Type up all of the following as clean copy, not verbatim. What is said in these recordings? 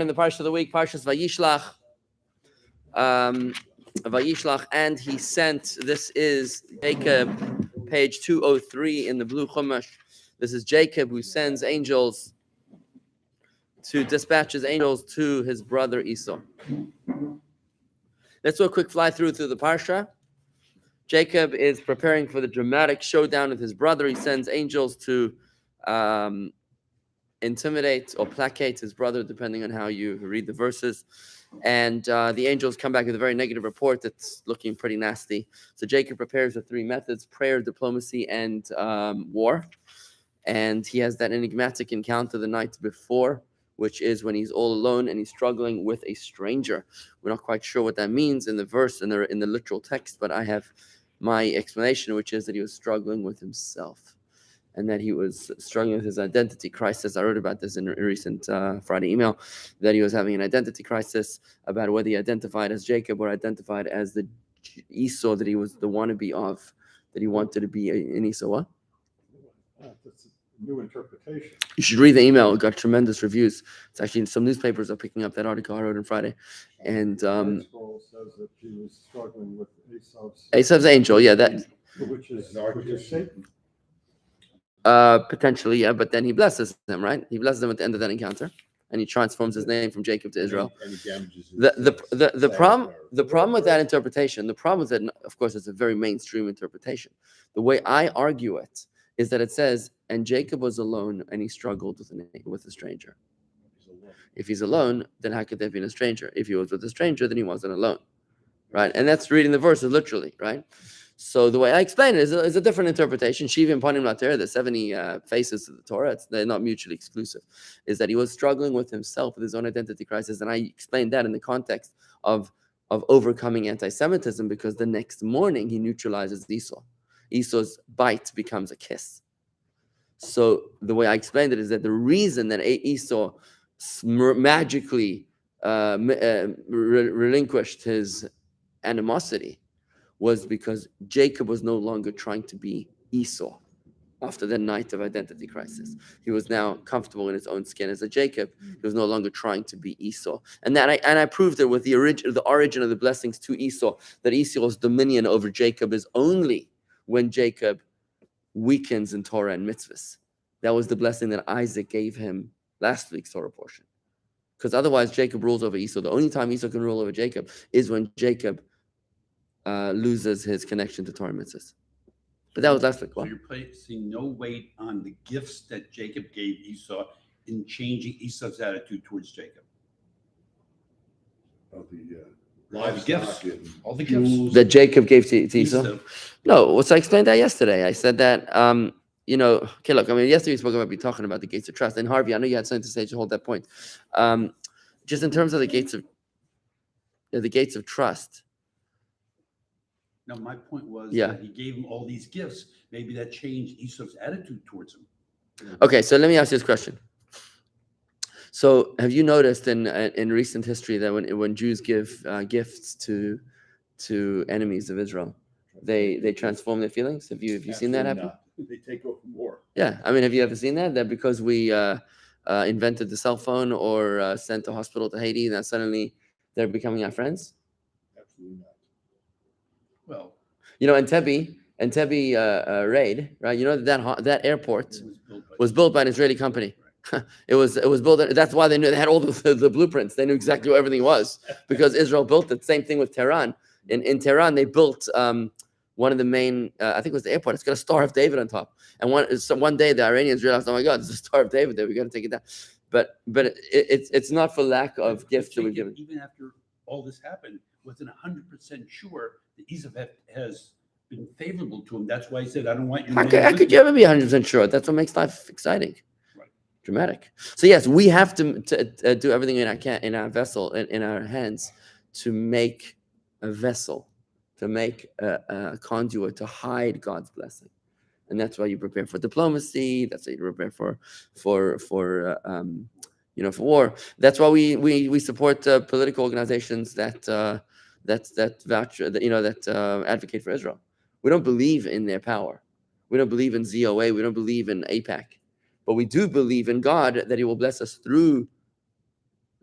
In the Parsha of the week, Parshas Vayishlach, Vayishlach, and he sent. This is Jacob, page 203 in the Blue Chumash. This is Jacob who sends angels dispatches angels to his brother Esau. Let's do a quick fly through the Parsha. Jacob is preparing for the dramatic showdown with his brother. He sends angels to intimidate or placate his brother, depending on how you read the verses. And the angels come back with a very negative report that's looking pretty nasty. So Jacob prepares the three methods: prayer, diplomacy, and war. And he has that enigmatic encounter the night before, which is when he's all alone and he's struggling with a stranger. We're not quite sure what that means in the verse, in the literal text, but I have my explanation, which is that he was struggling with himself and that he was struggling with his identity crisis. I wrote about this in a recent Friday email, that he was having an identity crisis about whether he identified as Jacob or identified as the Esau that he was the wannabe of, that he wanted to be an Esau. What? That's a new interpretation. You should read the email. It got tremendous reviews. It's actually some newspapers are picking up that article I wrote on Friday. And Scroll says that he was struggling with Esau's angel, yeah, that which is Satan. Potentially, yeah, but then he blesses him, right? He blesses him at the end of that encounter, and he transforms his name from Jacob to Israel. And he damages The problem with that interpretation, the problem is that, of course, it's a very mainstream interpretation. The way I argue it is that it says, and Jacob was alone, and he struggled with a stranger. If he's alone, then how could there be a stranger? If he was with a stranger, then he wasn't alone, right? And that's reading the verses literally, right? So the way I explain it is a different interpretation. Shivim Panim Later, the 70 faces of the Torah, they're not mutually exclusive. Is that he was struggling with himself, with his own identity crisis, and I explained that in the context of overcoming anti-Semitism, because the next morning he neutralizes Esau. Esau's bite becomes a kiss. So the way I explained it is that the reason that Esau magically relinquished his animosity was because Jacob was no longer trying to be Esau after the night of identity crisis. He was now comfortable in his own skin as a Jacob. He was no longer trying to be Esau. And I proved it with the origin of the blessings to Esau, that Esau's dominion over Jacob is only when Jacob weakens in Torah and mitzvahs. That was the blessing that Isaac gave him last week's Torah portion. Because otherwise Jacob rules over Esau. The only time Esau can rule over Jacob is when Jacob loses his connection to Torah and mitzvahs. But that was last week. So you're placing no weight on the gifts that Jacob gave Esau in changing Esau's attitude towards Jacob. Of the Gifts. All the jewels. That Jacob gave to Esau? No, so I explained that yesterday. I said that, okay, look, yesterday we spoke about talking about the gates of trust. And Harvey, I know you had something to say to hold that point. Just in terms of the gates of trust. No, my point was that he gave him all these gifts. Maybe that changed Esau's attitude towards him. Okay, so let me ask you this question. So have you noticed in recent history that when Jews give gifts to enemies of Israel, they transform their feelings? Have you seen that happen? They take over more. Yeah, have you ever seen that? That because we invented the cell phone or sent a hospital to Haiti, that suddenly they're becoming our friends? Absolutely not. Well, Entebbe raid, right? That airport was built by an Israeli company. It was built. That's why they knew. They had all the blueprints. They knew exactly where everything was because Israel built it. Same thing with Tehran. In Tehran, they built one of the main. I think it was the airport. It's got a Star of David on top. And one day the Iranians realized, oh my God, there's a Star of David there. We got to take it down. But it's not for lack of gifts that we've given. Even after all this happened, wasn't 100% sure that Esau has been favorable to him. That's why he said, "I don't want you." How could you ever be 100% sure? That's what makes life exciting. Dramatic. So yes, we have to do everything in our vessel, in our hands, to make a vessel, to make a conduit, to hide God's blessing, and that's why you prepare for diplomacy. That's why you prepare for war. That's why we support political organizations that vouch, that advocate for Israel. We don't believe in their power. We don't believe in ZOA. We don't believe in AIPAC. But we do believe in God that He will bless us through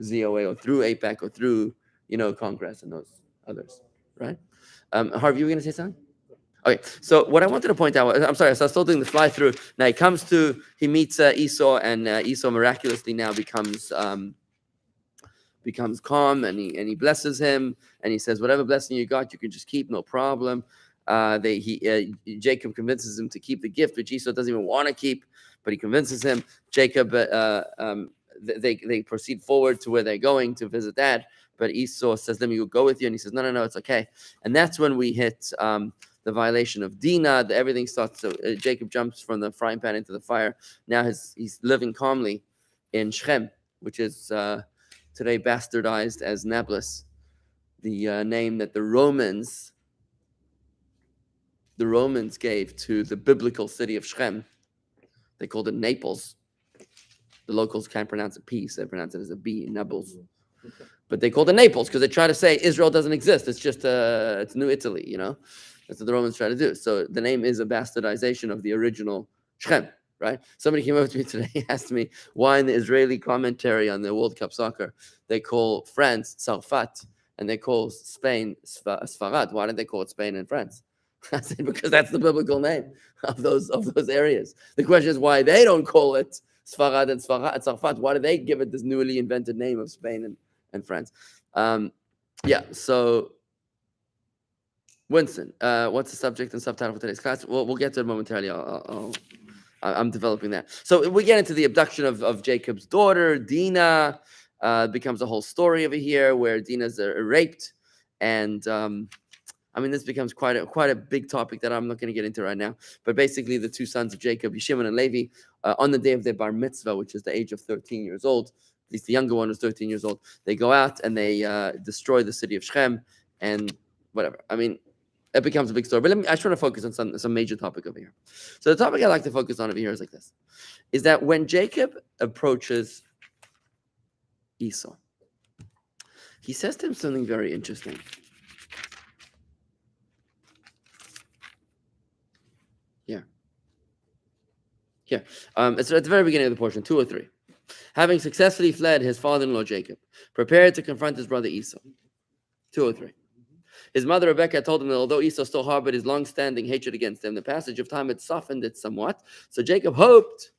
ZOA or through APEC or through, Congress and those others, right? Harvey, you were going to say something? Okay, so what I wanted to point out, I'm sorry, so I was still doing the fly through. Now he meets Esau, and Esau miraculously now becomes calm, and he blesses him, and he says, whatever blessing you got, you can just keep, no problem. Jacob convinces him to keep the gift, which Esau doesn't even want to keep, but he convinces him. Jacob, they proceed forward to where they're going to visit Dad, but Esau says, let me go with you, and he says, no, it's okay. And that's when we hit the violation of Dinah. Everything starts. So Jacob jumps from the frying pan into the fire. Now he's living calmly in Shechem, which is today bastardized as Nablus, the name that the Romans gave to the biblical city of Shechem. They called it Naples. The locals can't pronounce it P, so they pronounce it as a B, Nablus. But they called it Naples because they try to say Israel doesn't exist. It's just it's New Italy, That's what the Romans try to do. So the name is a bastardization of the original Shechem, right? Somebody came over to me today, asked me why in the Israeli commentary on the World Cup soccer they call France Tzarfat and they call Spain Sfarad. Why didn't they call it Spain and France? I said because that's the biblical name of those areas. The question is why they don't call it Sfarad and Tzarfat. Why do they give it this newly invented name of Spain and France? So Winston, what's the subject and subtitle for today's class? We'll get to it momentarily. I'm developing that. So we get into the abduction of Jacob's daughter, Dinah. Becomes a whole story over here where Dinah's raped, and this becomes quite a big topic that I'm not going to get into right now. But basically, the two sons of Jacob, Shimon and Levi, on the day of their bar mitzvah, which is the age of 13 years old, at least the younger one was 13 years old, they go out and they destroy the city of Shechem and whatever. It becomes a big story. But I just want to focus on some major topic over here. So the topic I like to focus on over here is like this, is that when Jacob approaches Esau, he says to him something very interesting. It's at the very beginning of the portion, 2 or 3. Having successfully fled, his father-in-law Jacob prepared to confront his brother Esau. 2 or 3. His mother Rebekah told him that although Esau still harbored his long-standing hatred against him, the passage of time had softened it somewhat. So Jacob hoped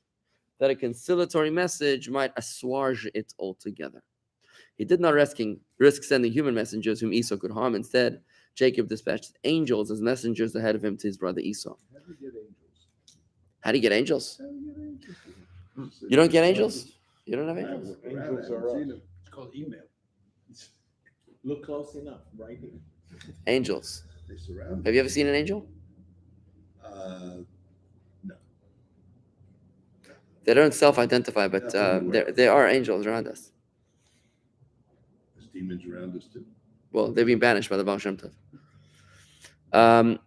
that a conciliatory message might assuage it altogether. He did not risk sending human messengers whom Esau could harm. Instead, Jacob dispatched angels as messengers ahead of him to his brother Esau. How do you get angels? You don't get angels? You don't have angels? Angels are us. It's called email. Look close enough, right here. Angels. They surround. Have you ever seen an angel? No. They don't self-identify, but there are angels around us. There's demons around us too. Well, they've been banished by the Baal Shem Tov.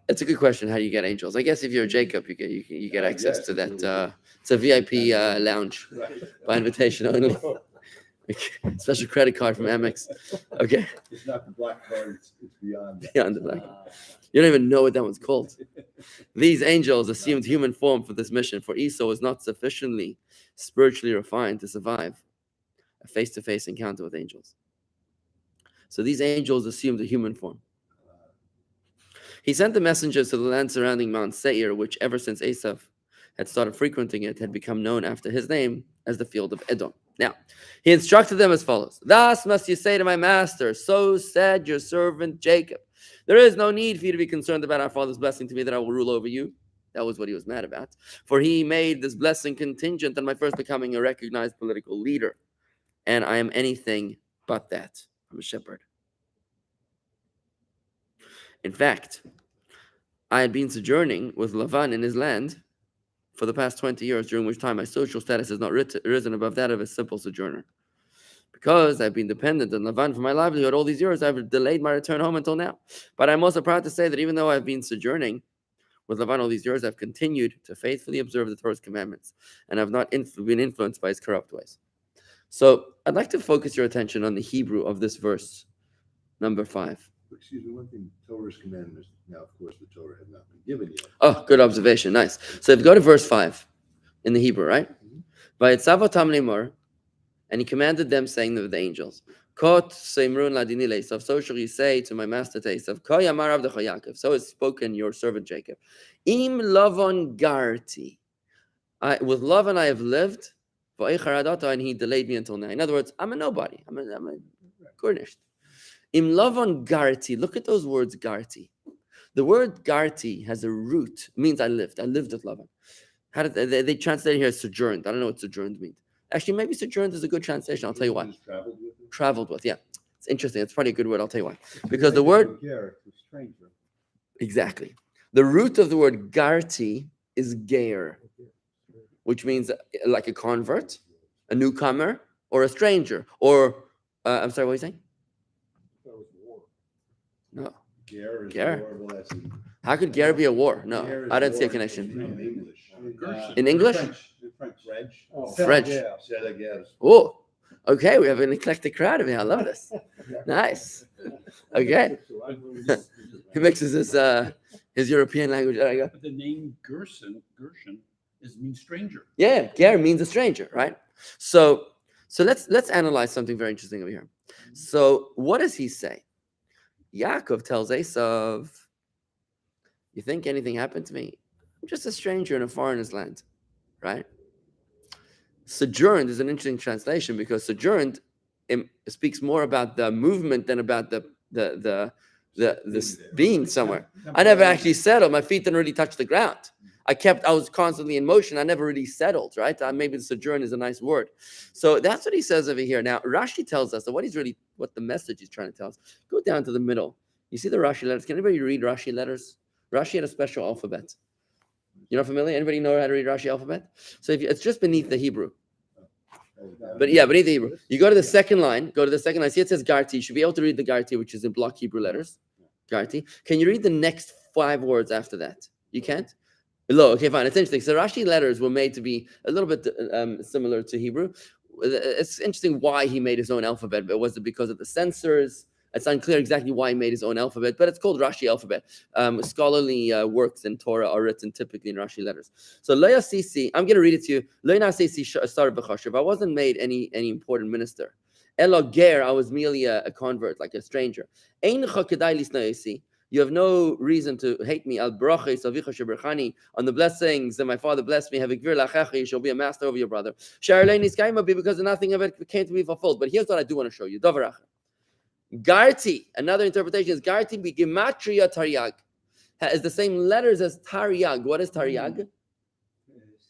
It's a good question. How do you get angels? I guess if you're Jacob, you get access to that. It's a VIP lounge by invitation only. Special credit card from Amex. Okay. It's not the black card. It's beyond that. Beyond the black. You don't even know what that one's called. These angels assumed human form for this mission, for Esau was not sufficiently spiritually refined to survive a face-to-face encounter with angels. So these angels assumed a human form. He sent the messengers to the land surrounding Mount Seir, which ever since Esau had started frequenting it, had become known after his name as the field of Edom. Now, he instructed them as follows. Thus must you say to my master, so said your servant Jacob. There is no need for you to be concerned about our father's blessing to me that I will rule over you. That was what he was mad about. For he made this blessing contingent on my first becoming a recognized political leader. And I am anything but that. I'm a shepherd. In fact, I had been sojourning with Lavan in his land for the past 20 years, during which time my social status has not risen above that of a simple sojourner. Because I've been dependent on Lavan for my livelihood all these years, I've delayed my return home until now. But I'm also proud to say that even though I've been sojourning with Lavan all these years, I've continued to faithfully observe the Torah's commandments, and I've not been influenced by his corrupt ways. So I'd like to focus your attention on the Hebrew of this verse, number 5. Excuse me, one thing, Torah's commandments. Now, of course, the Torah had not been given yet. Oh, good observation. Nice. So if you go to verse 5 in the Hebrew, right? Vayetzav otam lemor, And he commanded them, saying to the angels, Kot seimrun ladini le'esav, so shall you say to my master to Esav, Ko yamar avdecha Yaakov, so has spoken your servant Jacob. Im lavon garti, with Lavan I have lived, and he delayed me until now. In other words, I'm a nobody. I'm a garnished. Im lavon garti, look at those words garti. The word garti has a root, means I lived. I lived with Lavan. How did they translate here sojourned? I don't know what sojourned means. Actually, maybe sojourned is a good translation. I'll tell you why. Traveled with, yeah. It's interesting. It's probably a good word. I'll tell you why. Because the word... Exactly. The root of the word garti is ger, which means like a convert, a newcomer, or a stranger. Or, I'm sorry, what are you saying? No. Ger. How could ger be a war? No, I don't see a connection. In English? French. Oh, okay. We have an eclectic crowd of here. I love this. Nice. Okay. He mixes his European language. There you go. But the name Gershon means stranger. Yeah, ger means a stranger, right? So let's analyze something very interesting over here. So what does he say? Yaakov tells Esav, you think anything happened to me? I'm just a stranger in a foreigner's land, right? Sojourned is an interesting translation because sojourned speaks more about the movement than about the being somewhere. I never actually settled. My feet didn't really touch the ground. I was constantly in motion. I never really settled, right? Maybe the sojourn is a nice word. So that's what he says over here. Now, Rashi tells us that what the message he's trying to tell us. Go down to the middle. You see the Rashi letters? Can anybody read Rashi letters? Rashi had a special alphabet. You're not familiar? Anybody know how to read Rashi alphabet? So it's just beneath the Hebrew. But yeah, beneath the Hebrew. You go to the second line. See it says Garti. You should be able to read the Garti, which is in block Hebrew letters. Garti. Can you read the next 5 words after that? You can't? Below. Okay, fine. It's interesting. So Rashi letters were made to be a little bit similar to Hebrew. It's interesting why he made his own alphabet. But was it because of the censors? It's unclear exactly why he made his own alphabet, but it's called Rashi alphabet. Scholarly works in Torah are written typically in Rashi letters. So Loya Sisi, I'm going to read it to you. Loya Sisi started b'chashiv. I wasn't made any important minister. Elo ger, I was merely a convert, like a stranger. Ein chakadai lisnayisi. You have no reason to hate me. Al brachis avicha sheberchani, on the blessings that my father blessed me. Have a gvir lachecha, you shall be a master over your brother. Sharlein iskayma be because nothing of it came to be fulfilled. But here's what I do want to show you. Davarach. Garti, another interpretation is Garti be gematria taryag. Is the same letters as taryag. What is taryag?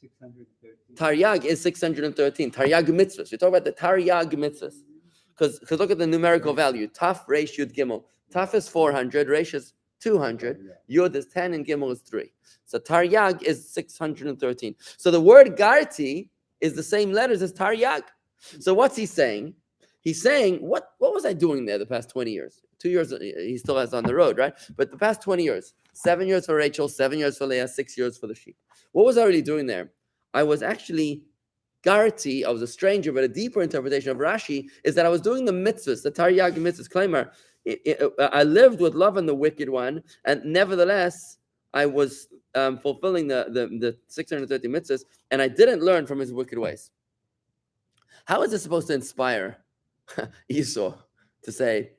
613. Taryag is 613. Taryag mitzvahs. We talk about the taryag mitzvahs. Because look at the numerical value. Taf, Reish, Yud, Gimel. Taf is 400, Reish is 200, Yud is 10, and Gimel is 3. So taryag is 613. So the word Garti is the same letters as taryag. So what's he saying? He's saying, what was I doing there the past 20 years? 2 years, he still has on the road, right? But the past 20 years, 7 years for Rachel, 7 years for Leah, 6 years for the sheep. What was I really doing there? I was actually Garti, I was a stranger, but a deeper interpretation of Rashi is that I was doing the mitzvahs, the Taryag mitzvahs, Klaimer. I lived with love and the wicked one, and nevertheless, I was fulfilling the 630 mitzvahs, and I didn't learn from his wicked ways. How is this supposed to inspire Esau to say,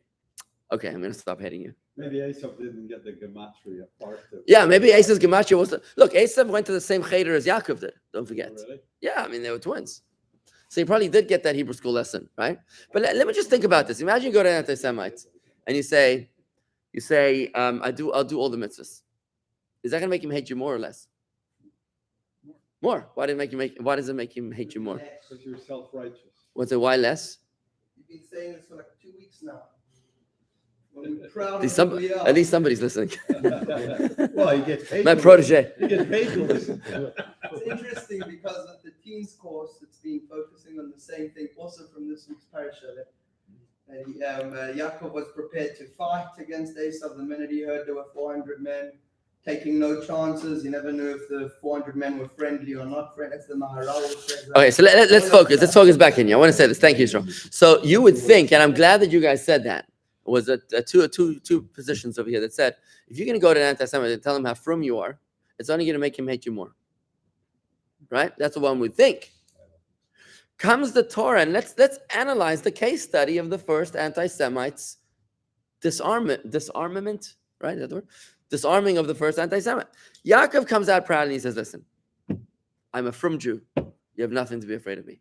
okay, I'm going to stop hating you? Maybe Esau didn't get the gematria part of it. Yeah, maybe Esau's gematria was... Look, Esau went to the same cheder as Yaakov did. Don't forget. Oh, really? Yeah, I mean, they were twins. So he probably did get that Hebrew school lesson, right? But let me just think about this. Imagine you go to an anti-Semite and you say, I'll do all the mitzvahs. Is that going to make him hate you more or less? More. Why does it make him hate you more? Because you're self-righteous. What's it? Why less? You've been saying this for like 2 weeks now. Well, we're proud At least, of who we are. at least somebody's listening. Well, he gets paid. My protege. He gets paid to listen. It's interesting because at the teens course, it's been focusing on the same thing also from this week's Parsha. That Yaakov was prepared to fight against Esau the minute he heard there were 400 men, taking no chances. You never knew if the 400 men were friendly or not friendly. That's the Maharal which says that. Okay, so let's focus. Let's focus back in here. I want to say this. Thank you, Israel. So you would think, and I'm glad that you guys said that, was two positions over here that said, if you're going to go to an anti-Semite and tell him how frum you are, it's only going to make him hate you more. Right? That's what one would think. Comes the Torah, and let's analyze the case study of the first anti-Semites disarmament, right? Is that the word? Disarming of the first anti-Semite. Yaakov comes out proud and he says, listen, I'm a frum Jew. You have nothing to be afraid of me.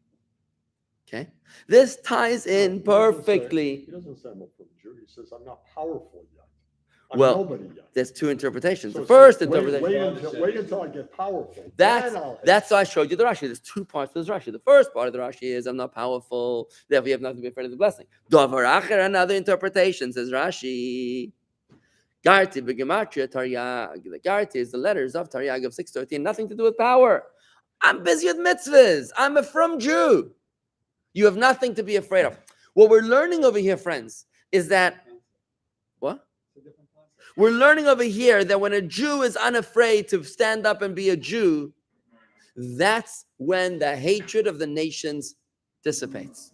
Okay? This ties in perfectly. He doesn't say I'm a frum Jew. He says I'm not powerful yet. I'm Well, nobody yet. There's two interpretations. So The it's first like, interpretation. Wait until I get powerful. Then I'll hate That's why I showed you the Rashi. There's two parts to this Rashi. The first part of the Rashi is I'm not powerful, therefore you have nothing to be afraid of the blessing. Dovar acher, another interpretation, says Rashi. Garti b'gematria taryag. The Garti is the letters of taryag of 613, nothing to do with power. I'm busy with mitzvahs. I'm a frum Jew. You have nothing to be afraid of. What we're learning over here, friends, is that what? We're learning over here that when a Jew is unafraid to stand up and be a Jew, that's when the hatred of the nations dissipates.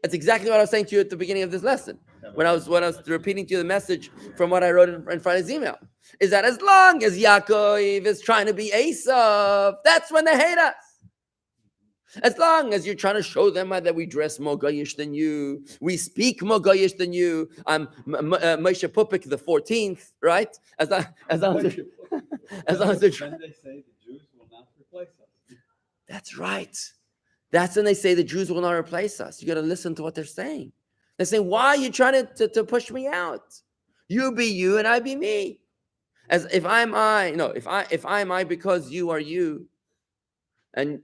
That's exactly what I was saying to you at the beginning of this lesson. When I was repeating to you the message from what I wrote in Friday's email, is that as long as Yaakov is trying to be Esav, that's when they hate us. As long as you're trying to show them that we dress more goyish than you, we speak more goyish than you. I'm Moshe Pupik the 14th, right? As long as they're Then they say the Jews will not replace us. That's right. That's when they say the Jews will not replace us. You got to listen to what they're saying. They're saying, why are you trying to push me out? You be you and I be me. As if I'm I because you are you, and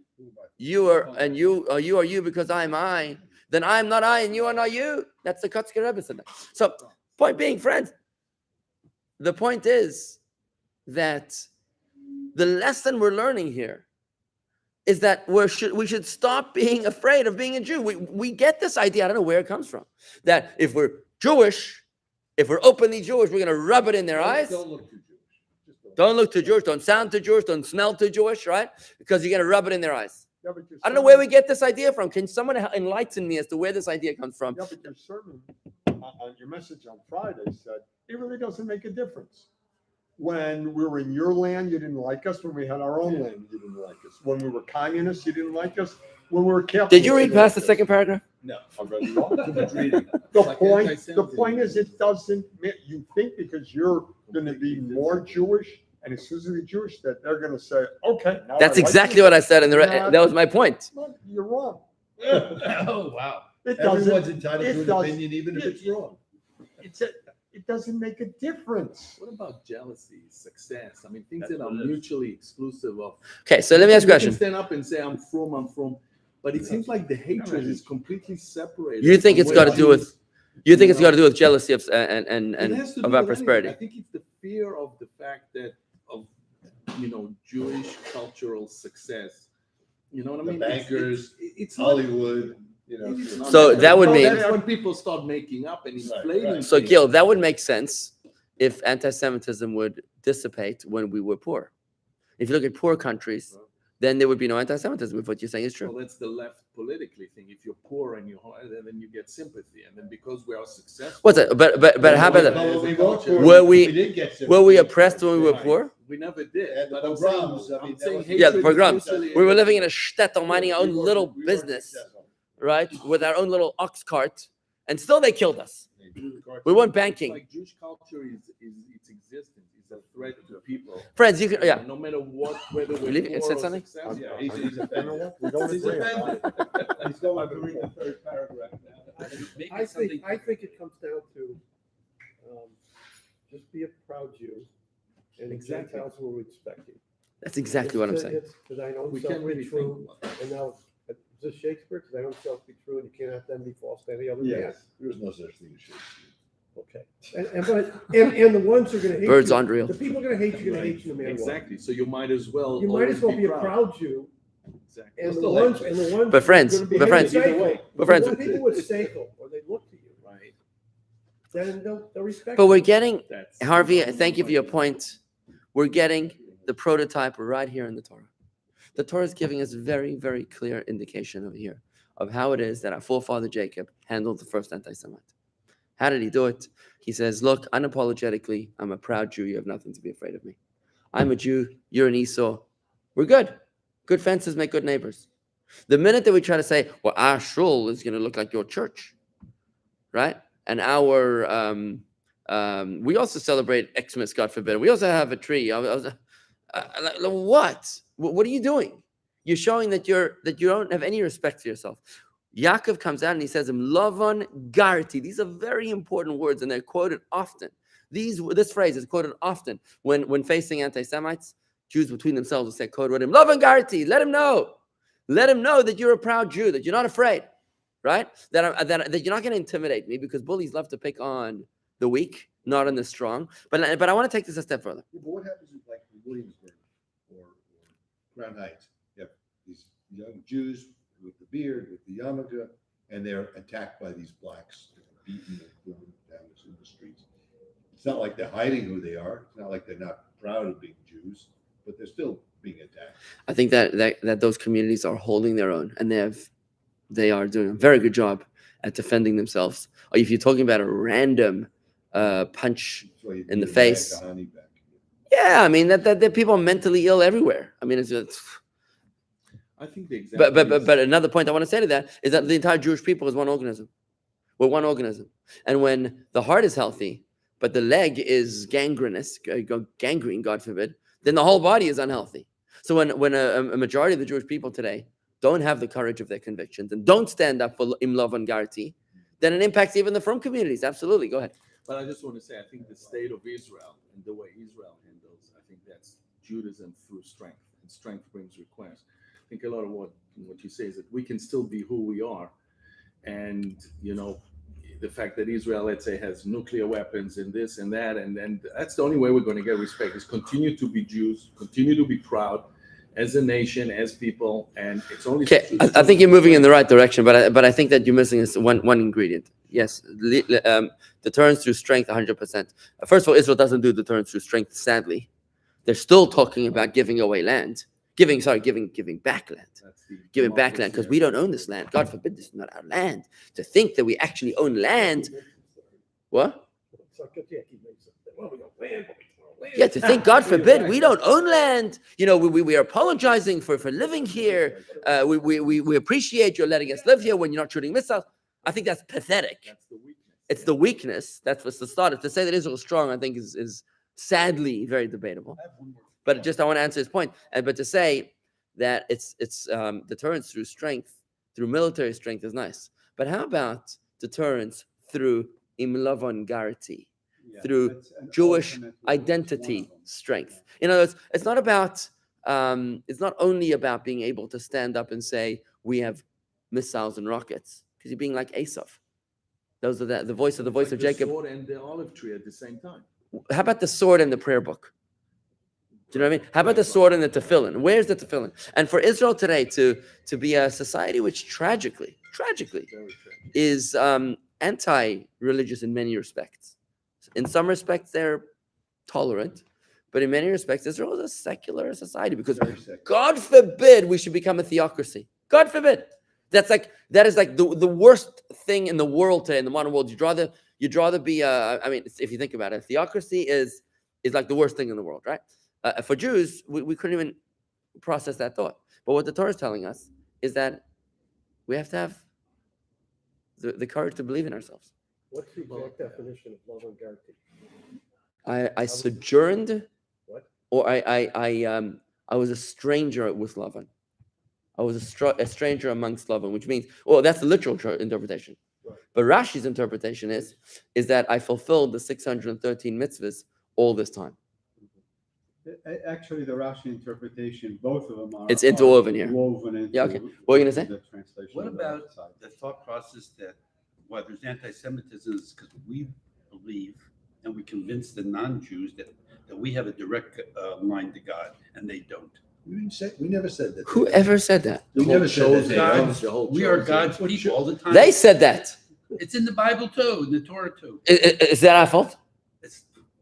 you are you because I'm I, then I'm not I and you are not you. That's the Kotzker Rebbe said that. So, point being, friends, the point is that the lesson we're learning here is that we should stop being afraid of being a Jew. We get this idea, I don't know where it comes from, that if we're Jewish, if we're openly Jewish, we're going to rub it in their eyes. Don't look too Jewish. Don't look too Jewish, don't sound too Jewish, don't smell too Jewish, right? Because you're going to rub it in their eyes. Yeah, but your I don't know where we get this idea from. Can someone enlighten me as to where this idea comes from? Yeah, but your sermon on your message on Friday said it really doesn't make a difference. When we were in your land, you didn't like us. When we had our own land, you didn't like us. When we were communists, you didn't like us. When we were Catholics, Did you read past the second paragraph? No. I read it all. Too much reading. The Like point anti-Semitism. is, it doesn't. You think because you're going to be more Jewish and exclusively Jewish that they're going to say, okay. Now That's I like exactly you. what I said in the. Nah. That was my point. Well, you're wrong. Oh, wow. It Everyone's doesn't. entitled it to an does- opinion, even if it's wrong. It doesn't make a difference. What about jealousy, success? I mean, things that are mutually exclusive of. Okay, so let me ask you a You question. can stand up and say, I'm from, but it seems like the hatred is completely separated. You think from it's where got to do with? Jews- You think it's got to do with jealousy of and It has to do about with anything. prosperity? I think it's the fear of the fact that of Jewish cultural success. You know what I The mean? bankers, It's not. Hollywood, It's not So that would No, mean- that's when people start making up and inflating. right. So, things. Gil, that would make sense if anti-Semitism would dissipate when we were poor. If you look at poor countries, then there would be no anti-Semitism. If what you're saying is Well, true. that's the left politically thing. If you're poor and then you get sympathy, and then because we are successful. What's it? But how about that? Well, we weren't poor. Were we- didn't get Were we sympathy. oppressed when we were Right. poor? We never did. And the But I'm pogroms, saying, I mean, I'm that saying was- Yeah, the hatred is pogroms. mutually- We were living in a shtetl, minding our own We little weren't business, successful. right, with our own little ox cart, and still they killed us. We weren't banking. Like Jewish culture is its existence is a threat to people. Friends, you can, yeah. No matter what, whether we're Believe it, it poor said or something? successful. Yeah, he's You know offended. what? We don't He's agree on offended. that. He's going to read the third paragraph now. Make I it something. think it comes down to just be a proud Jew, and the Exactly. Gentiles will respect you. That's exactly what I'm saying. Because I know We self can't be really true, think about and now is this Shakespeare? Because I know self be true, and you cannot then be false to any other man. Yes, there is no such thing as Shakespeare. Okay, and the ones who are going to hate Birds you, aren't real. the people are going to hate you, going to hate you no matter what. Exactly. So you might as well. You might as well always be a proud Jew, Exactly. and the Still ones hate But friends, who are gonna but be friends, seichel, either way. but friends- when people with seichel, or they look to you, Right. then they'll respect. But you. we're getting, That's Harvey, thank you for your point. We're getting the prototype right here in the Torah. The Torah is giving us very, very clear indication over here of how it is that our forefather Jacob handled the first anti-Semite. How did he do it? He says, look, unapologetically, I'm a proud Jew. You have nothing to be afraid of me. I'm a Jew. You're an Esau. We're good. Good fences make good neighbors. The minute that we try to say, well, our shul is going to look like your church, right? And we also celebrate Xmas, God forbid. We also have a tree. What? What are you doing? You're showing that you don't have any respect for yourself. Yaakov comes out and he says, Lavan Garti. These are very important words, and they're quoted often. This phrase is quoted often when facing anti-Semites. Jews between themselves will say, quote with him, Lavan Garti. Let him know that you're a proud Jew, that you're not afraid, right? That you're not going to intimidate me, because bullies love to pick on the weak, not on the strong. But I want to take this a step further. But what happens with like Williamsburg or Crown Heights? You have these young Jews with the beard, with the yarmulke, and they're attacked by these blacks, beaten and thrown down in the streets. It's not like they're hiding who they are. It's not like they're not proud of being Jews, but they're still being attacked. I think that those communities are holding their own, and they are doing a very good job at defending themselves. Or if you're talking about a random punch in the face, yeah, I mean that people are mentally ill everywhere. I mean, it's I think the example. But another point I want to say to that is that the entire Jewish people is one organism. We're one organism, and when the heart is healthy, but the leg is gangrenous, gangrene, God forbid, then the whole body is unhealthy. So when a majority of the Jewish people today don't have the courage of their convictions and don't stand up for Imlov and Garti, then it impacts even the frum communities. Absolutely, go ahead. But I just want to say, I think the state of Israel and the way Israel handles, I think that's Judaism through strength, and strength brings request. I think a lot of what you say is that we can still be who we are, and the fact that Israel, let's say, has nuclear weapons and this and that, and that's the only way we're going to get respect, is continue to be Jews, continue to be proud as a nation, as people, and it's only. Okay, I think you're moving in the right direction, but I think that you're missing one ingredient. Yes, deterrence through strength, 100%. First of all, Israel doesn't do deterrence through strength. Sadly, they're still talking about giving away land, giving back land, giving back land, because we don't own this land. God forbid, this is not our land. To think that we actually own land, what? Yeah, to think, God forbid, we don't own land. We are apologizing for living here. We appreciate you letting us live here when you're not shooting missiles. I think that's pathetic. That's the weakness. It's the weakness. That's what's the start. To say that Israel is strong, I think is sadly very debatable. But I want to answer his point. But to say that it's deterrence through strength, through military strength, is nice. But how about deterrence through imlavon garti, through Jewish identity strength? In other words, it's not about. It's not only about being able to stand up and say we have missiles and rockets, because you're being like Esav. Those are the voice of Jacob. The sword and the olive tree at the same time. How about the sword and the prayer book? Do you know what I mean? How about the sword and the tefillin? Where's the tefillin? And for Israel today to be a society which tragically is anti-religious in many respects. In some respects, they're tolerant, but in many respects, Israel is a secular society, because God forbid we should become a theocracy. God forbid. That is like the worst thing in the world today, in the modern world. You'd rather be if you think about it, theocracy is like the worst thing in the world, right? For Jews, we couldn't even process that thought. But what the Torah is telling us is that we have to have the courage to believe in ourselves. What's the exact definition of love and guarantee? I sojourned, What? or I was a stranger with Lavan. I was a stranger amongst Lavan, which means, that's the literal interpretation. Right. But Rashi's interpretation is that I fulfilled the 613 mitzvahs all this time. Actually, the Rashi interpretation, both of them are. It's interwoven here. Woven into. Yeah, okay. What were you gonna say? The translation. What of the about side. the thought process that why there's anti-Semitism is because we believe and we convince the non-Jews that we have a direct line to God, and they don't. We never said that. Whoever said that? We never said that. God, we are God's people all the time. They said that. It's in the Bible too, in the Torah too. Is that our fault?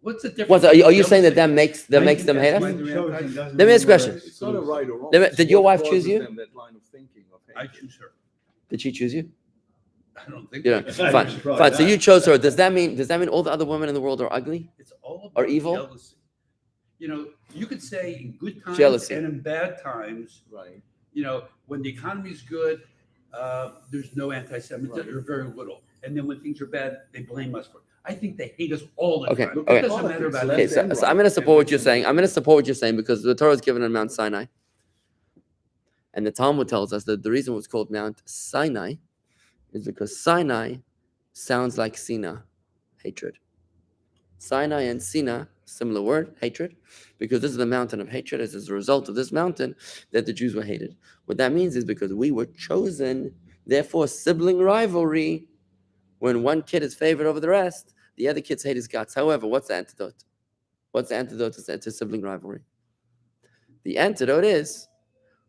What's the difference? Are you saying that makes them hate us? Let Let me ask a question. It's not a right or wrong. Did your wife choose Causes you? them that line of thinking of I hatred. choose her. Did she choose you? I don't think. Yeah, so. fine. So you chose her. Does that mean all the other women in the world are ugly? It's all Or about evil? jealousy. You could say in good times Jealousy. and in bad times, Right. when the economy is good, there's no anti-Semitism or very little. And then when things are bad, they blame us for it. I think they hate us all the Okay, time. okay. It doesn't matter about Okay, us. so I'm going to support what you're saying. I'm going to support what you're saying because the Torah is given on Mount Sinai. And the Talmud tells us that the reason it was called Mount Sinai is because Sinai sounds like Sina, hatred. Sinai and Sina, similar word, hatred, because this is the mountain of hatred. It's as a result of this mountain that the Jews were hated. What that means is because we were chosen, therefore sibling rivalry. When one kid is favored over the rest, the other kids hate his guts. However, what's the antidote? What's the antidote to sibling rivalry? The antidote is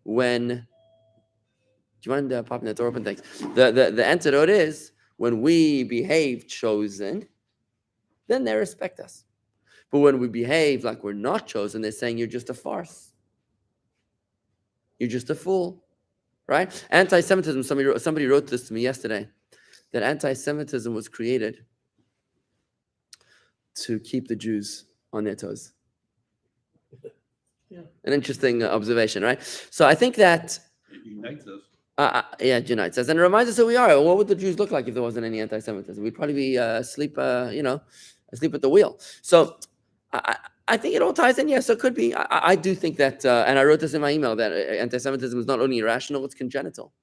when, do you mind popping that door open? Thanks. The antidote is when we behave chosen, then they respect us. But when we behave like we're not chosen, they're saying you're just a farce. You're just a fool, right? Anti-Semitism, somebody wrote this to me yesterday, that anti-Semitism was created to keep the Jews on their toes. Yeah. An interesting observation, right? So I think that It unites us. it unites us and it reminds us who we are. What would the Jews look like if there wasn't any anti-Semitism? We'd probably be asleep at the wheel. So I think it all ties in. Yes, so it could be. I do think that, and I wrote this in my email, that anti-Semitism is not only irrational, it's congenital.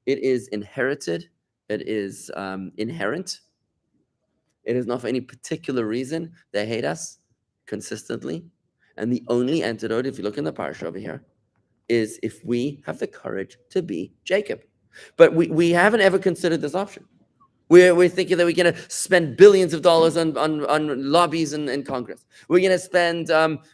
It is inherited. It is inherent. It is not for any particular reason. They hate us consistently. And the only antidote, if you look in the Parsha over here, is if we have the courage to be Jacob. But we haven't ever considered this option. We're thinking that we're going to spend billions of dollars on lobbies in Congress. We're going to spend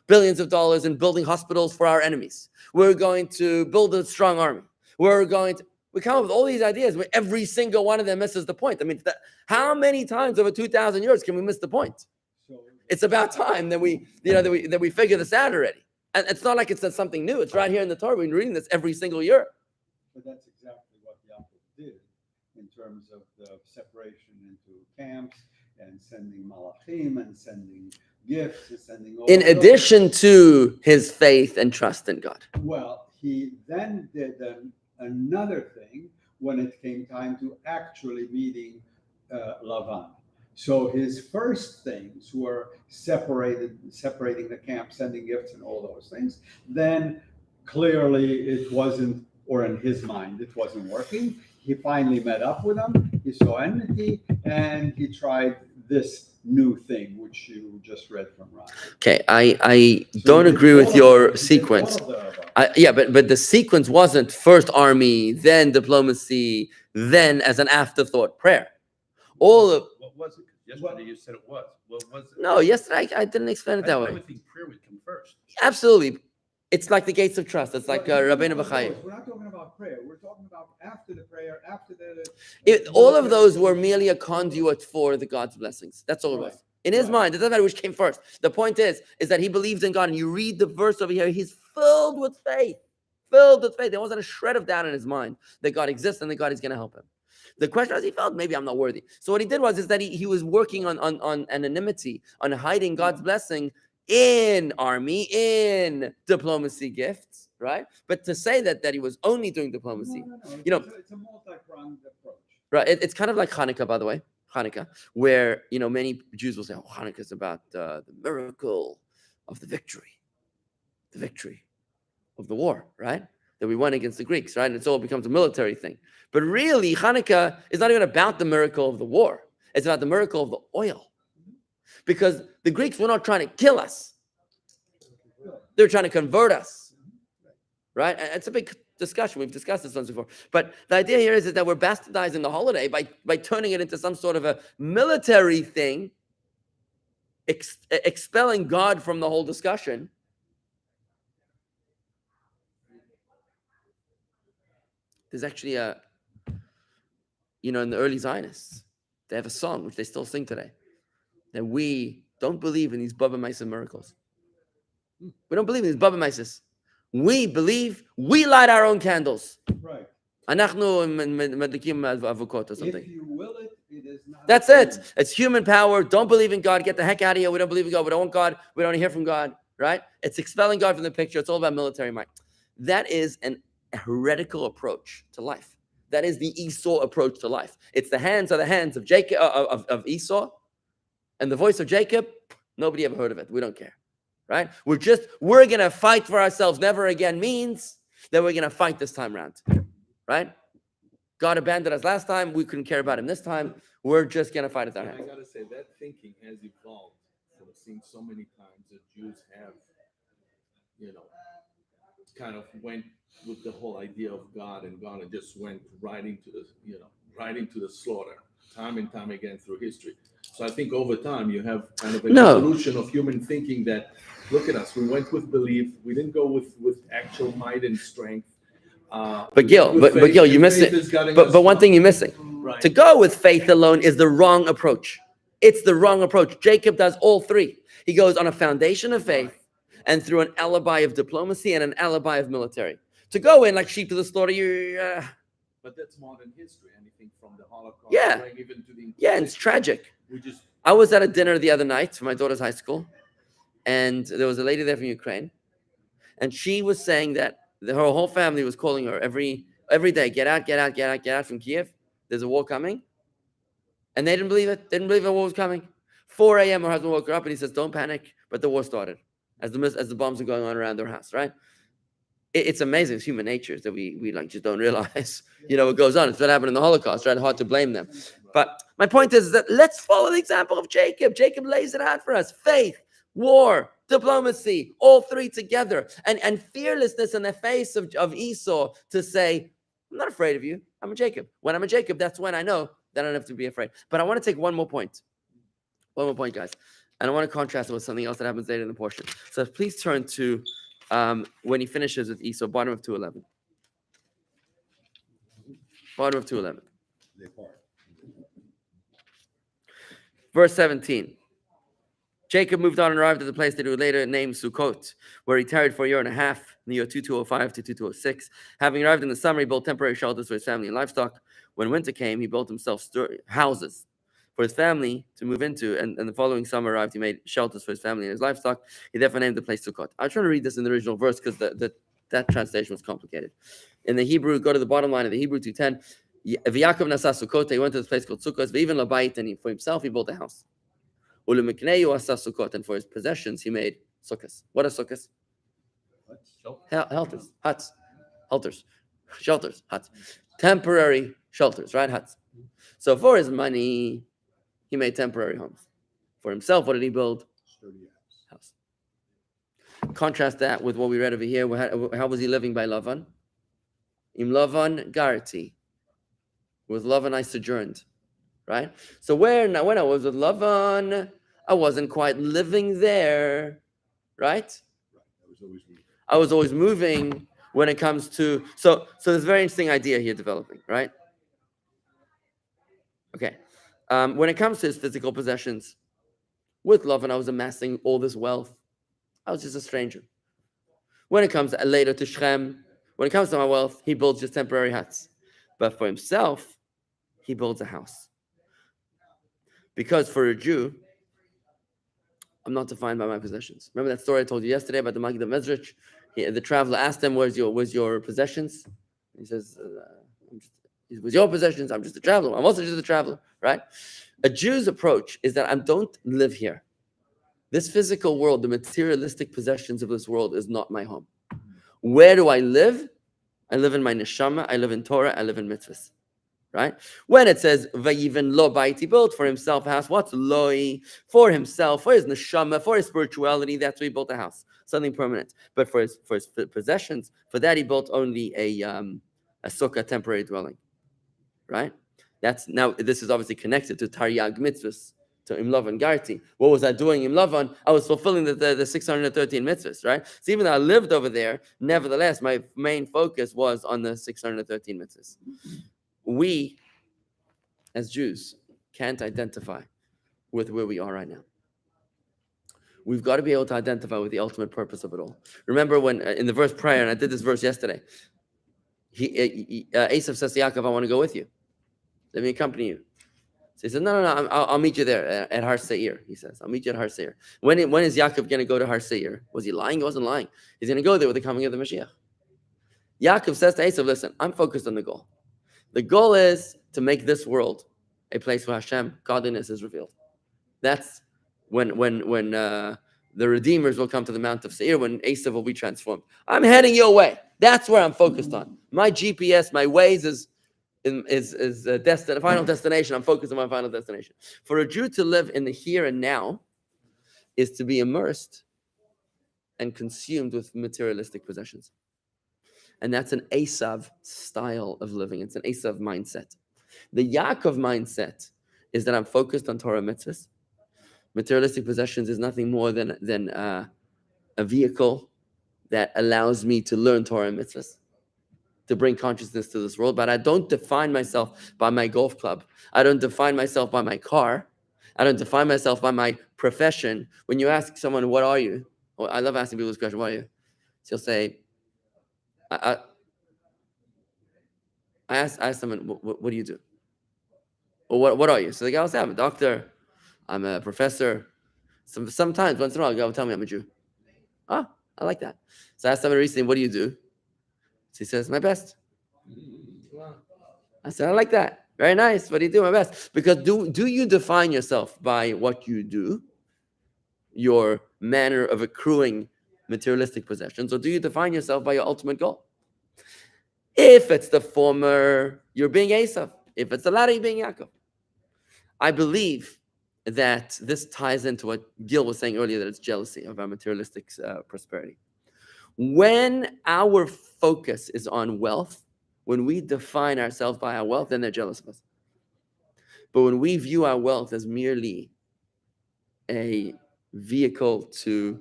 billions of dollars in building hospitals for our enemies. We're going to build a strong army. We come up with all these ideas where every single one of them misses the point. I mean, how many times over 2,000 years can we miss the point? It's about time that we figure this out already. And it's not like it's something new. It's right here in the Torah. We're reading this every single year. But that's exactly what Yaakov did in terms of the separation into camps and sending malachim and sending gifts and sending all In addition to his faith and trust in God. Well, he then did another thing when it came time to actually meeting Lavan. So his first things were separating the camp, sending gifts and all those things. Then clearly it wasn't, or in his mind, it wasn't working. He finally met up with him. He saw enmity and he tried this new thing, which you just read from Ron. Okay, I don't agree with your sequence. But the sequence wasn't first army, then diplomacy, then as an afterthought prayer. What was it? Yesterday you said it was. What was it? No, yesterday I didn't explain it that I way. would think prayer would come first. Absolutely. It's like the gates of trust. It's like Rabbi B'chai. We're not talking about prayer. We're talking about after the prayer, after the... All of those were merely a conduit for the God's blessings. That's all it was. In his mind, it doesn't matter which came first. The point is that he believes in God. And you read the verse over here, he's filled with faith. Filled with faith. There wasn't a shred of doubt in his mind that God exists and that God is going to help him. The question was, he felt, maybe I'm not worthy. So what he did was that he was working on anonymity, on hiding God's blessing in army, in diplomacy gifts, right? But to say that he was only doing diplomacy, No. It's a multi-pronged approach. right? It's kind of like Hanukkah, by the way, where, many Jews will say, oh, Hanukkah is about the miracle of the victory of the war, right? That we won against the Greeks, right? And it all becomes a military thing. But really, Hanukkah is not even about the miracle of the war. It's about the miracle of the oil. Because the Greeks were not trying to kill us. They were trying to convert us, right? And it's a big discussion. We've discussed this once before. But the idea here is that we're bastardizing the holiday by turning it into some sort of a military thing, expelling God from the whole discussion. There's actually in the early Zionists, they have a song which they still sing today, that we don't believe in these Baba Maisa miracles. We don't believe in these Baba Maisas. We believe we light our own candles. Right. Anachnu medlikim avukot or something. If you will it, it is not. That's it. It's human power. Don't believe in God. Get the heck out of here. We don't believe in God. We don't want God. We don't want to hear from God. Right? It's expelling God from the picture. It's all about military might. That is an a heretical approach to life. That is the Esau approach to life. It's the hands are the hands of Jacob of Esau, and the voice of Jacob. Nobody ever heard of it. We don't care, right? We're gonna fight for ourselves. Never again means that we're gonna fight this time around, right? God abandoned us last time. We couldn't care about him this time. We're just gonna fight it out. I gotta say that thinking has evolved. I've seen so many times that Jews have, kind of went with the whole idea of God, and God just went right into the slaughter, time and time again through history. So I think over time you have kind of an evolution of human thinking that, look at us, we went with belief, we didn't go with actual might and strength. But Gil, you missed it. But one thing you're missing. Right. To go with faith alone is the wrong approach. It's the wrong approach. Jacob does all three. He goes on a foundation of faith and through an alibi of diplomacy and an alibi of military. To go in like sheep to the slaughter, But that's modern history. Anything from the Holocaust, Yeah. going even to the yeah, it's tragic. We just I was at a dinner the other night for my daughter's high school, and there was a lady there from Ukraine, and she was saying that her whole family was calling her every day, get out from Kiev. There's a war coming. And they didn't believe it. They didn't believe the war was coming. 4 a.m. her husband woke her up and he says, don't panic. But the war started as the bombs are going on around their house, right? It's amazing. It's human nature that we like just don't realize, what goes on. It's what happened in the Holocaust, right? Hard to blame them. But my point is that let's follow the example of Jacob. Jacob lays it out for us. Faith, war, diplomacy, all three together. And fearlessness in the face of Esau to say, I'm not afraid of you. I'm a Jacob. When I'm a Jacob, that's when I know that I don't have to be afraid. But I want to take one more point. One more point, guys. And I want to contrast it with something else that happens later in the portion. So please turn to when he finishes with Esau, bottom of 211. Bottom of 211. They part. Verse 17. Jacob moved on and arrived at the place that he would later name Sukkot, where he tarried for a year and a half, in the year 2205 to 2206. Having arrived in the summer, he built temporary shelters for his family and livestock. When winter came, he built himself houses for his family to move into, and the following summer arrived, he made shelters for his family and his livestock. He therefore named the place Sukkot. I'm trying to read this in the original verse because that translation was complicated. In the Hebrew, go to the bottom line of the Hebrew 2:10. V'Yaakov nasa Sukkot. He went to this place called Sukkot. V'Even labayit, and for himself he built a house. Ulemikneu asa Sukkot, and for his possessions he made sukkahs. What are sukkahs? Shelters, huts, shelters, huts, temporary shelters, right? Huts. So for his money, he made temporary homes. For himself, what did he build? Sturdy House. Contrast that with what we read over here. How was he living by Lavan? Im Lavan garti. With Lavan I sojourned, right? So when I was with Lavan, I wasn't quite living there, right? I was always moving when it comes to so there's a very interesting idea here developing, right? Okay. When it comes to his physical possessions, with Lavan, I was amassing all this wealth. I was just a stranger. When it comes later to Shem, when it comes to my wealth, he builds just temporary huts. But for himself, he builds a house. Because for a Jew, I'm not defined by my possessions. Remember that story I told you yesterday about the Maggid of Mezrich? The traveler asked him, where's your possessions? He says, with your possessions, I'm just a traveler. I'm also just a traveler, right? A Jew's approach is that I don't live here. This physical world, the materialistic possessions of this world is not my home. Where do I live? I live in my neshama, I live in Torah, I live in mitzvahs, right? When it says, Vayiven lo bait, he built for himself a house. What's loi? For himself, for his neshama, for his spirituality, that's why he built a house, something permanent. But for his possessions, for that he built only a sukkah, temporary dwelling, right? Now this is obviously connected to Taryag mitzvahs, to Imlavan Garti. What was I doing in Imlavan? I was fulfilling the 613 mitzvahs, right? So even though I lived over there, nevertheless, my main focus was on the 613 mitzvahs. We, as Jews, can't identify with where we are right now. We've got to be able to identify with the ultimate purpose of it all. Remember when, in the verse prior, and I did this verse yesterday, Esav says to Yaakov, I want to go with you. Let me accompany you. So he said, no, I'll meet you there at Har Seir. He says, I'll meet you at Har Seir. When is Yaakov going to go to Har Seir? Was he lying? He wasn't lying. He's going to go there with the coming of the Mashiach. Yaakov says to Esav, listen, I'm focused on the goal. The goal is to make this world a place where Hashem, godliness is revealed. That's when the Redeemers will come to the Mount of Seir, when Esav will be transformed. I'm heading your way. That's where I'm focused on. My GPS, my Waze is a final destination. I'm focused on my final destination. For a Jew to live in the here and now is to be immersed and consumed with materialistic possessions. And that's an Esav style of living. It's an Esav mindset. The Yaakov mindset is that I'm focused on Torah mitzvahs. Materialistic possessions is nothing more than a vehicle that allows me to learn Torah mitzvahs, to bring consciousness to this world. But I don't define myself by my golf club. I don't define myself by my car. I don't define myself by my profession. When you ask someone, what are you? Well, I love asking people this question, what are you? So he'll say, I ask someone, what do you do? Or what are you? So the guy will say, I'm a doctor, I'm a professor. Sometimes, once in a while, the guy will tell me I'm a Jew. Ah, I like that. So I asked someone recently, what do you do? So he says, my best. I said, I like that. Very nice. What do you do? My best. Because do you define yourself by what you do, your manner of accruing materialistic possessions, or do you define yourself by your ultimate goal? If it's the former, you're being Esav. If it's the latter, you're being Yaakov. I believe that this ties into what Gil was saying earlier, that it's jealousy of our materialistic prosperity. When our focus is on wealth, when we define ourselves by our wealth, then they're jealous of us. But when we view our wealth as merely a vehicle to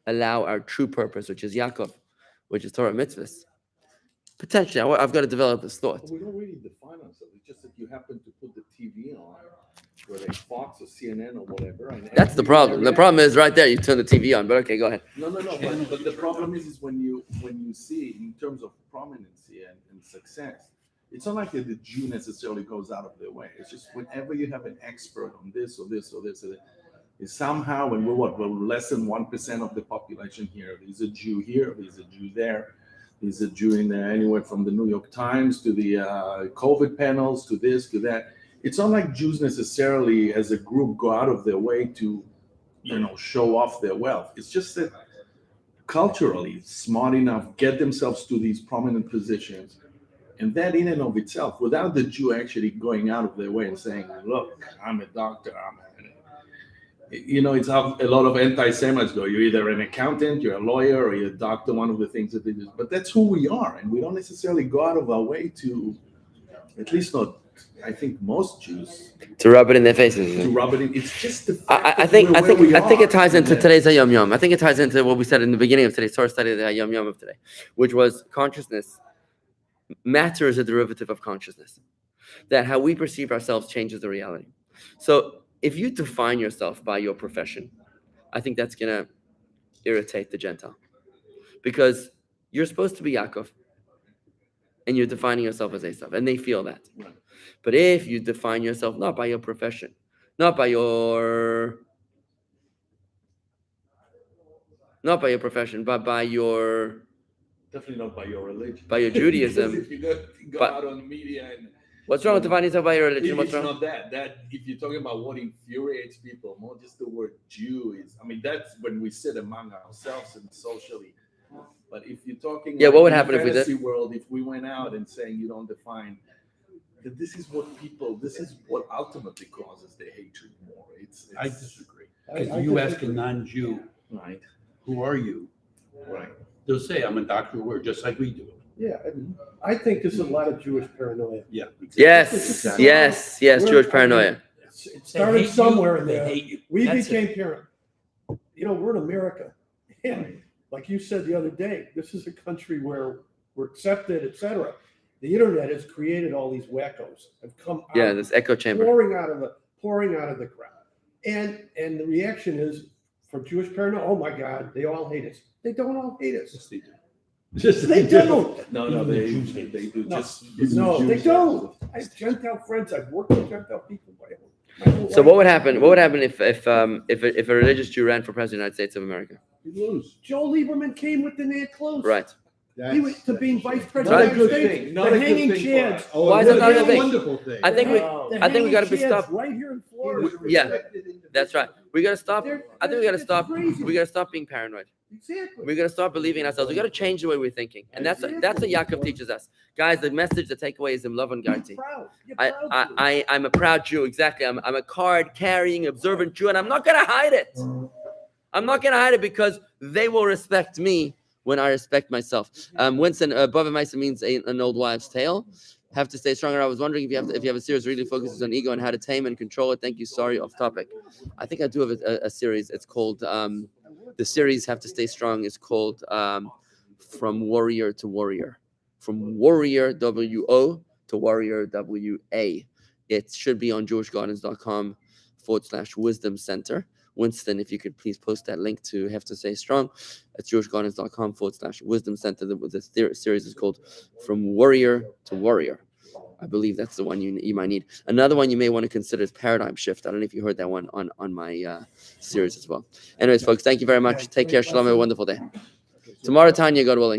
allow our true purpose, which is Yaakov, which is Torah mitzvahs, potentially, I've got to develop this thought. But we don't really define ourselves. It's just that you happen to put the TV on, whether it's Fox or CNN or whatever. And That's the problem. The problem is right there. You turn the TV on, but okay, go ahead. No. But the problem is when you see in terms of prominency and success, it's not like the Jew necessarily goes out of their way. It's just whenever you have an expert on this or this or this, is somehow, and we're less than 1% of the population here. There's a Jew here. There's a Jew there. There's a Jew in there, anywhere from the New York Times to the COVID panels to this to that. It's not like Jews necessarily, as a group, go out of their way to, show off their wealth. It's just that culturally, smart enough, get themselves to these prominent positions, and that in and of itself, without the Jew actually going out of their way and saying, "Look, I'm a doctor. It's how a lot of anti-Semites go. You're either an accountant, you're a lawyer, or you're a doctor, one of the things that they do. But that's who we are, and we don't necessarily go out of our way to, at least not, I think most Jews, to rub it in their faces. to rub it in. It's just the fact I think we it ties into are. today's Hayom Yom. I think it ties into what we said in the beginning of today's Torah study, the Hayom Yom of today, which was consciousness. Matter is a derivative of consciousness. That how we perceive ourselves changes the reality. So if you define yourself by your profession, I think that's going to irritate the Gentile. Because you're supposed to be Yaakov, and you're defining yourself as Esav, and they feel that. Right. But if you define yourself not by your profession, not by your profession, but by your Definitely not by your religion. By your Judaism. Because if you go But- out on the media and what's wrong with defining yourself by your religion? What's it's wrong? not that. That if you're talking about what infuriates people, more just the word Jew is. I mean, that's when we sit among ourselves and socially. But if you're talking, Yeah, what would in the happen if we did? fantasy world, if we went out and saying you don't define, that this is what ultimately causes the hatred more. I disagree. I Because you ask a disagree. non-Jew, Right. who are you? Right. They'll say, I'm a doctor, we're just like we do. Yeah, I think there's a lot of Jewish paranoia. Yeah. Yes, yes, Jewish paranoia. It started somewhere in They there. hate you. We That's became it. parent. We're in America. And like you said the other day, this is a country where we're accepted, etc. The internet has created all these wackos have come out, Yeah, this echo chamber. pouring out of the crowd. And the reaction is from Jewish paranoia, oh my God, they all hate us. They don't all hate us. Yes, they do. They don't. No, Even the they Jews hate do. No. Just No, they Jews- don't. I have Gentile friends. I've worked with Gentile people. my whole So life. what would happen? What would happen if a religious Jew ran for president of the United States of America? You lose. Joe Lieberman came with the near close. Right. He was to being vice Not president a of the good United States. thing. Not The a good hanging thing for chads. us. Oh, Why is it it not a would be thing? wonderful thing. I think we- Wow. The I think we hanging gotta be chads stopped. right here in He was Florida. a Yeah. respected individual. That's right. We gotta stop. I think we gotta That's stop. crazy. We gotta stop being paranoid. Exactly. We gotta start believing in ourselves. We gotta change the way we're thinking, and that's what Yaakov teaches us, guys. The message, the takeaway is in love and You're guarantee. proud. You're I, proud. I'm a proud Jew. Exactly. I'm a card-carrying, observant Jew, and I'm not gonna hide it. I'm not gonna hide it because they will respect me when I respect myself. Winston, Bava Maisa means an old wives' tale. Have to stay stronger. I was wondering if you have a series really focuses on ego and how to tame and control it. Thank you. Sorry, off topic. I think I do have a series. It's called the series Have to Stay Strong is called From Warrior to Warrior. From Warrior WO to Warrior WA. It should be on jewishgardens.com/wisdom center. Winston, if you could please post that link to Have to Stay Strong at jewishgardens.com/wisdom center. The series is called From Warrior to Warrior. I believe that's the one you might need. Another one you may want to consider is Paradigm Shift. I don't know if you heard that one on my series as well. Anyways, folks, thank you very much. Take care. Shalom. Have a wonderful day. Tomorrow, Tanya, God willing.